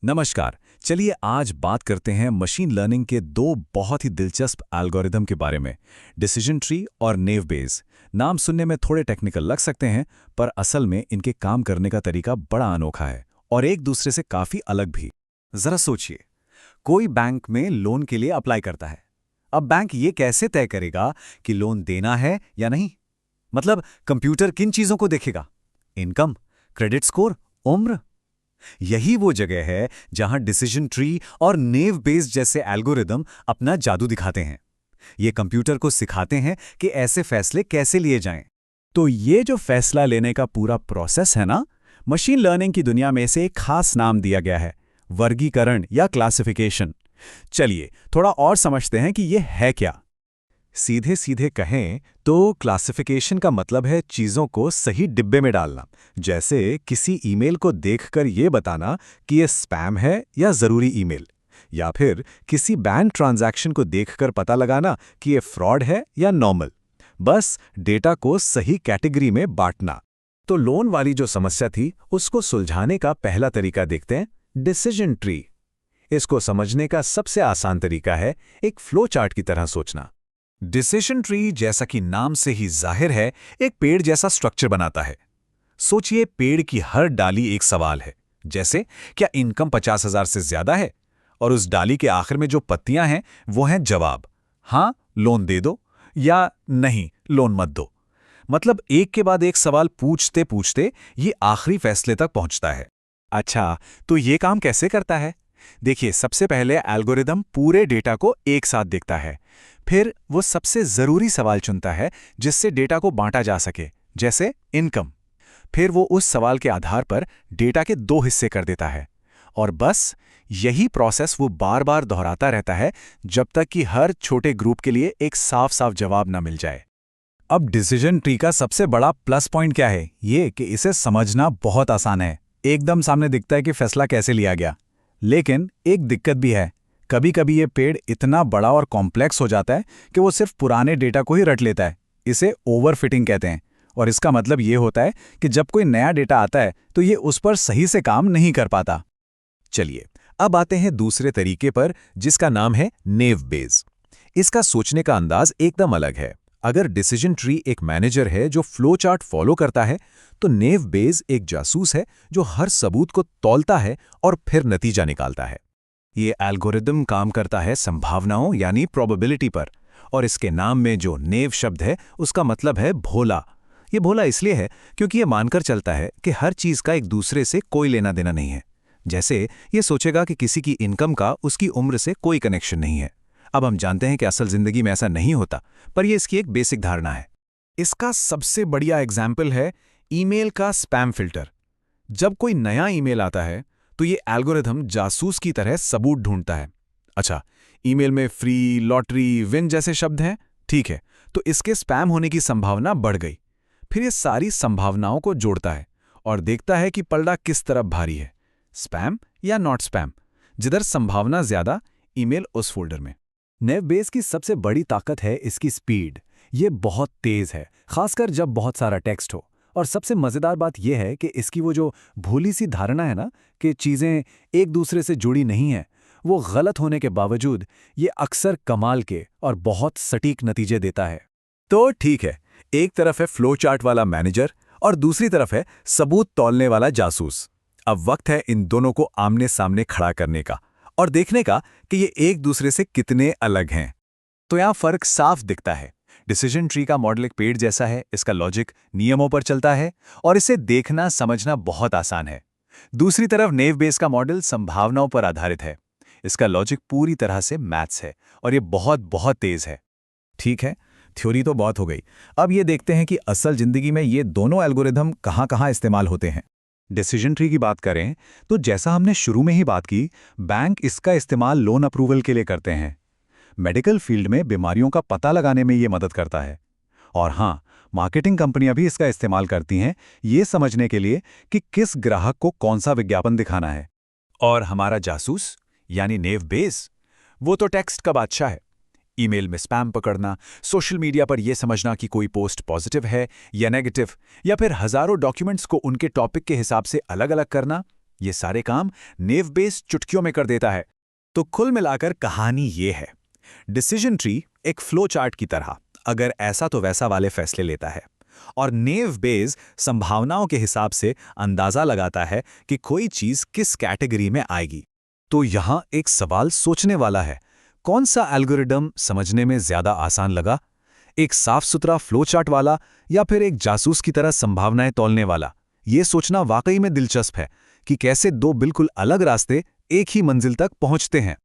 नमस्कार। चलिए आज बात करते हैं मशीन लर्निंग के दो बहुत ही दिलचस्प एल्गोरिदम के बारे में, डिसीजन ट्री और नेव बेस। नाम सुनने में थोड़े टेक्निकल लग सकते हैं, पर असल में इनके काम करने का तरीका बड़ा अनोखा है और एक दूसरे से काफी अलग भी। जरा सोचिए, कोई बैंक में लोन के लिए अप्लाई करता है। अब बैंक ये कैसे तय करेगा कि लोन देना है या नहीं? मतलब कंप्यूटर किन चीजों को देखेगा? इनकम, क्रेडिट स्कोर, उम्र। यही वो जगह है जहां डिसीजन ट्री और नेव बेस्ड जैसे एल्गोरिदम अपना जादू दिखाते हैं। ये कंप्यूटर को सिखाते हैं कि ऐसे फैसले कैसे लिए जाएं। तो ये जो फैसला लेने का पूरा प्रोसेस है ना, मशीन लर्निंग की दुनिया में इसे एक खास नाम दिया गया है, वर्गीकरण या क्लासिफिकेशन। चलिए थोड़ा और समझते हैं कि ये है क्या। सीधे सीधे कहें तो क्लासिफिकेशन का मतलब है चीज़ों को सही डिब्बे में डालना। जैसे किसी ईमेल को देखकर ये बताना कि ये स्पैम है या ज़रूरी ईमेल, या फिर किसी बैंक ट्रांजैक्शन को देखकर पता लगाना कि ये फ्रॉड है या नॉर्मल। बस डेटा को सही कैटेगरी में बांटना। तो लोन वाली जो समस्या थी उसको सुलझाने का पहला तरीका देखते हैं, डिसीजन ट्री। इसको समझने का सबसे आसान तरीका है एक फ्लो चार्ट की तरह सोचना। डिसीजन ट्री, जैसा कि नाम से ही जाहिर है, एक पेड़ जैसा स्ट्रक्चर बनाता है। सोचिए, पेड़ की हर डाली एक सवाल है, जैसे क्या इनकम 50,000 से ज्यादा है? और उस डाली के आखिर में जो पत्तियां हैं वो हैं जवाब, हाँ लोन दे दो या नहीं लोन मत दो। मतलब एक के बाद एक सवाल पूछते पूछते ये आखिरी फैसले तक पहुंचता है। अच्छा, तो ये काम कैसे करता है? देखिए, सबसे पहले एल्गोरिदम पूरे डेटा को एक साथ देखता है। फिर वो सबसे जरूरी सवाल चुनता है जिससे डेटा को बांटा जा सके, जैसे इनकम। फिर वो उस सवाल के आधार पर डेटा के दो हिस्से कर देता है। और बस यही प्रोसेस वो बार बार दोहराता रहता है जब तक कि हर छोटे ग्रुप के लिए एक साफ साफ जवाब न मिल जाए। अब डिसीजन ट्री का सबसे बड़ा प्लस पॉइंट क्या है? ये कि इसे समझना बहुत आसान है। एकदम सामने दिखता है कि फैसला कैसे लिया गया। लेकिन एक दिक्कत भी है, कभी कभी ये पेड़ इतना बड़ा और कॉम्प्लेक्स हो जाता है कि वो सिर्फ पुराने डेटा को ही रट लेता है। इसे ओवरफिटिंग कहते हैं। और इसका मतलब ये होता है कि जब कोई नया डेटा आता है तो ये उस पर सही से काम नहीं कर पाता। चलिए अब आते हैं दूसरे तरीके पर, जिसका नाम है नेव बेस। इसका सोचने का अंदाज एकदम अलग है। अगर डिसीजन ट्री एक मैनेजर है जो फ्लो चार्ट फॉलो करता है, तो नेव बेस एक जासूस है जो हर सबूत को तौलता है और फिर नतीजा निकालता है। ये एल्गोरिदम काम करता है संभावनाओं यानी प्रोबेबिलिटी पर, और इसके नाम में जो नेव शब्द है उसका मतलब है भोला। ये भोला इसलिए है क्योंकि ये मानकर चलता है कि हर चीज का एक दूसरे से कोई लेना देना नहीं है। जैसे ये सोचेगा कि किसी की इनकम का उसकी उम्र से कोई कनेक्शन नहीं है। अब हम जानते हैं कि असल जिंदगी में ऐसा नहीं होता, पर यह इसकी एक बेसिक धारणा है। इसका सबसे बढ़िया एग्जाम्पल है ईमेल का स्पैम फिल्टर। जब कोई नया ईमेल आता है तो ये एल्गोरिथम जासूस की तरह सबूत ढूंढता है। अच्छा, ईमेल में फ्री, लॉटरी, विन जैसे शब्द हैं, ठीक है, तो इसके स्पैम होने की संभावना बढ़ गई। फिर ये सारी संभावनाओं को जोड़ता है और देखता है कि पलड़ा किस तरफ भारी है, स्पैम या नॉट स्पैम। जिधर संभावना ज्यादा, ईमेल उस फोल्डर में। नेव बेस की सबसे बड़ी ताकत है इसकी स्पीड। ये बहुत तेज है, खासकर जब बहुत सारा टेक्स्ट हो। और सबसे मज़ेदार बात यह है कि इसकी वो जो भोली सी धारणा है ना कि चीज़ें एक दूसरे से जुड़ी नहीं हैं, वो गलत होने के बावजूद ये अक्सर कमाल के और बहुत सटीक नतीजे देता है। तो ठीक है, एक तरफ है फ्लो चार्ट वाला मैनेजर और दूसरी तरफ है सबूत तौलने वाला जासूस। अब वक्त है इन दोनों को आमने सामने खड़ा करने का और देखने का कि ये एक दूसरे से कितने अलग हैं। तो यहाँ फर्क साफ दिखता है। डिसीजन ट्री का मॉडल एक पेड़ जैसा है, इसका लॉजिक नियमों पर चलता है और इसे देखना समझना बहुत आसान है। दूसरी तरफ नेव बेस का मॉडल संभावनाओं पर आधारित है। इसका लॉजिक पूरी तरह से मैथ्स है और ये बहुत बहुत तेज है। ठीक है, थ्योरी तो बहुत हो गई। अब ये देखते हैं कि असल जिंदगी में ये दोनों एल्गोरिदम कहाँ-कहाँ इस्तेमाल होते हैं। डिसीजन ट्री की बात करें तो जैसा हमने शुरू में ही बात की, बैंक इसका इस्तेमाल लोन अप्रूवल के लिए करते हैं। मेडिकल फील्ड में बीमारियों का पता लगाने में ये मदद करता है। और हाँ, मार्केटिंग कंपनियां भी इसका इस्तेमाल करती हैं ये समझने के लिए कि किस ग्राहक को कौन सा विज्ञापन दिखाना है। और हमारा जासूस यानी नेव बेस, वो तो टेक्स्ट का बादशाह है। ईमेल में स्पैम पकड़ना, सोशल मीडिया पर यह समझना कि कोई पोस्ट पॉजिटिव है या नेगेटिव, या फिर हजारों डॉक्यूमेंट्स को उनके टॉपिक के हिसाब से अलग अलग करना, ये सारे काम नेव बेस चुटकियों में कर देता है। तो कुल मिलाकर कहानी ये है, डिसीजन ट्री एक फ्लो चार्ट की तरह अगर ऐसा तो वैसा वाले फैसले लेता है, और नेव बेस संभावनाओं के हिसाब से अंदाजा लगाता है कि कोई चीज किस कैटेगरी में आएगी। तो यहाँ एक सवाल सोचने वाला है, कौन सा एल्गोरिदम समझने में ज्यादा आसान लगा, एक साफ सुथरा फ्लो चार्ट वाला या फिर एक जासूस की तरह संभावनाएं तौलने वाला? ये सोचना वाकई में दिलचस्प है कि कैसे दो बिल्कुल अलग रास्ते एक ही मंजिल तक पहुंचते हैं।